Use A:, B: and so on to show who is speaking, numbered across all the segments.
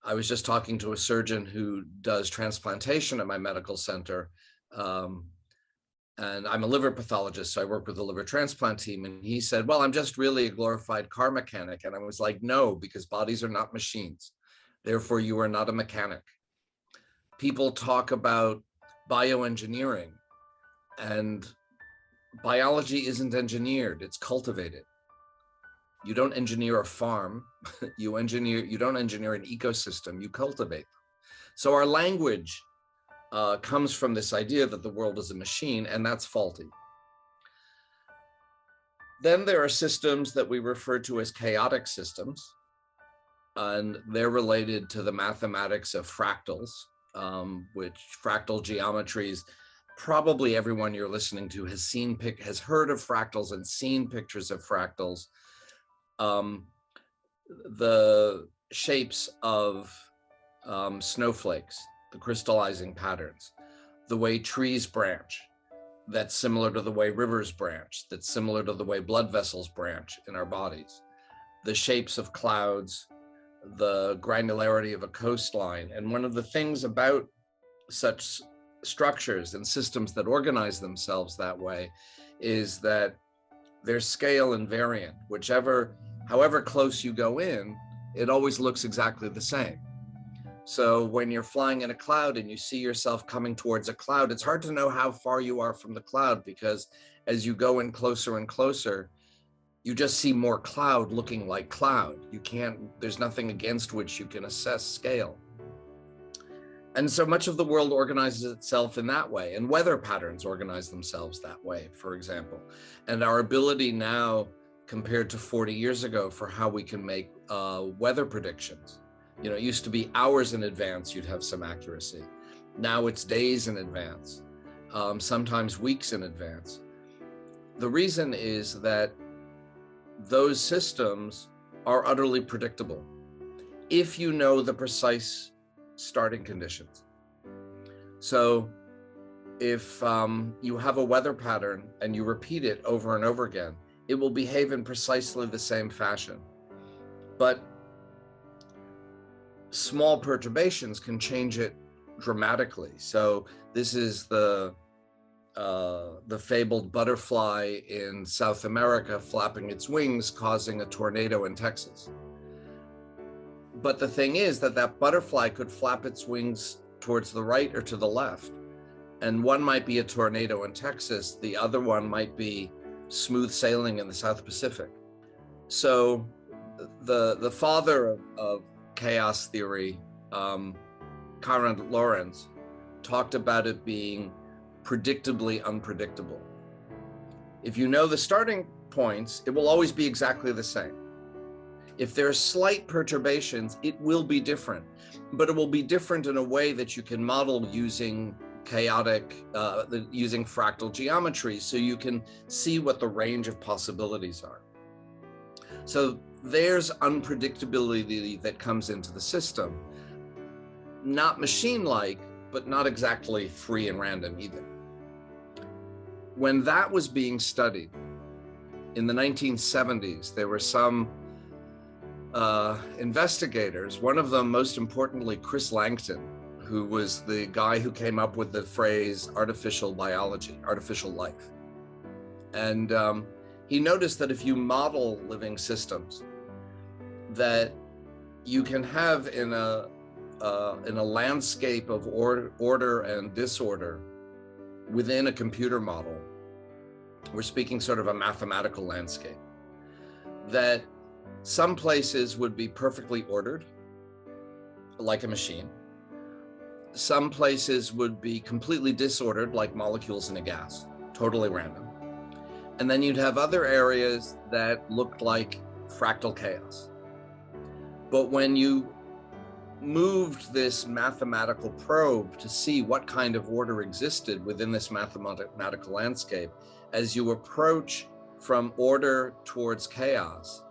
A: I was just talking to a surgeon who does transplantation at my medical center. And I'm a liver pathologist, so I work with the liver transplant team. And he said, well, I'm just really a glorified car mechanic. And I was like, no, because bodies are not machines. Therefore, you are not a mechanic. People talk about bioengineering, and biology isn't engineered, it's cultivated. You don't engineer a farm, you don't engineer an ecosystem, you cultivate them. So our language comes from this idea that the world is a machine, and that's faulty. Then there are systems that we refer to as chaotic systems, and they're related to the mathematics of fractals, which fractal geometries, probably everyone you're listening to has heard of fractals and seen pictures of fractals. The shapes of snowflakes, the crystallizing patterns, the way trees branch, that's similar to the way rivers branch, that's similar to the way blood vessels branch in our bodies, the shapes of clouds, the granularity of a coastline. And one of the things about such structures and systems that organize themselves that way is that they're scale invariant. However close you go in, it always looks exactly the same. So when you're flying in a cloud and you see yourself coming towards a cloud, it's hard to know how far you are from the cloud, because as you go in closer and closer, you just see more cloud looking like cloud. There's nothing against which you can assess scale. And so much of the world organizes itself in that way, and weather patterns organize themselves that way, for example. And our ability now, compared to 40 years ago, for how we can make weather predictions. It used to be hours in advance you'd have some accuracy. Now it's days in advance, sometimes weeks in advance. The reason is that those systems are utterly predictable if you know the precise starting conditions. So if you have a weather pattern and you repeat it over and over again, it will behave in precisely the same fashion. But small perturbations can change it dramatically. So this is the fabled butterfly in South America flapping its wings, causing a tornado in Texas. But the thing is that butterfly could flap its wings towards the right or to the left. And one might be a tornado in Texas, the other one might be smooth sailing in the South Pacific. So the father of chaos theory, Karl Lorenz, talked about it being predictably unpredictable. If you know the starting points, it will always be exactly the same. If there are slight perturbations, it will be different, but it will be different in a way that you can model using using fractal geometry, so you can see what the range of possibilities are. So there's unpredictability that comes into the system, not machine-like, but not exactly free and random either. When that was being studied in the 1970s, there were some investigators, one of them, most importantly, Chris Langton, who was the guy who came up with the phrase artificial biology, artificial life. And he noticed that if you model living systems, that you can have in a landscape of order and disorder within a computer model, we're speaking sort of a mathematical landscape, that some places would be perfectly ordered, like a machine. Some places would be completely disordered, like molecules in a gas, totally random. And then you'd have other areas that looked like fractal chaos. But when you moved this mathematical probe to see what kind of order existed within this mathematical landscape, as you approach from order towards chaos,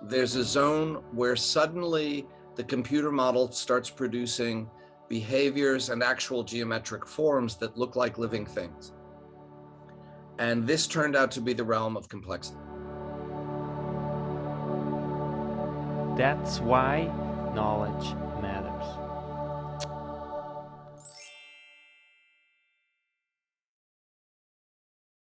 A: there's a zone where suddenly the computer model starts producing behaviors and actual geometric forms that look like living things. And this turned out to be the realm of complexity.
B: That's why knowledge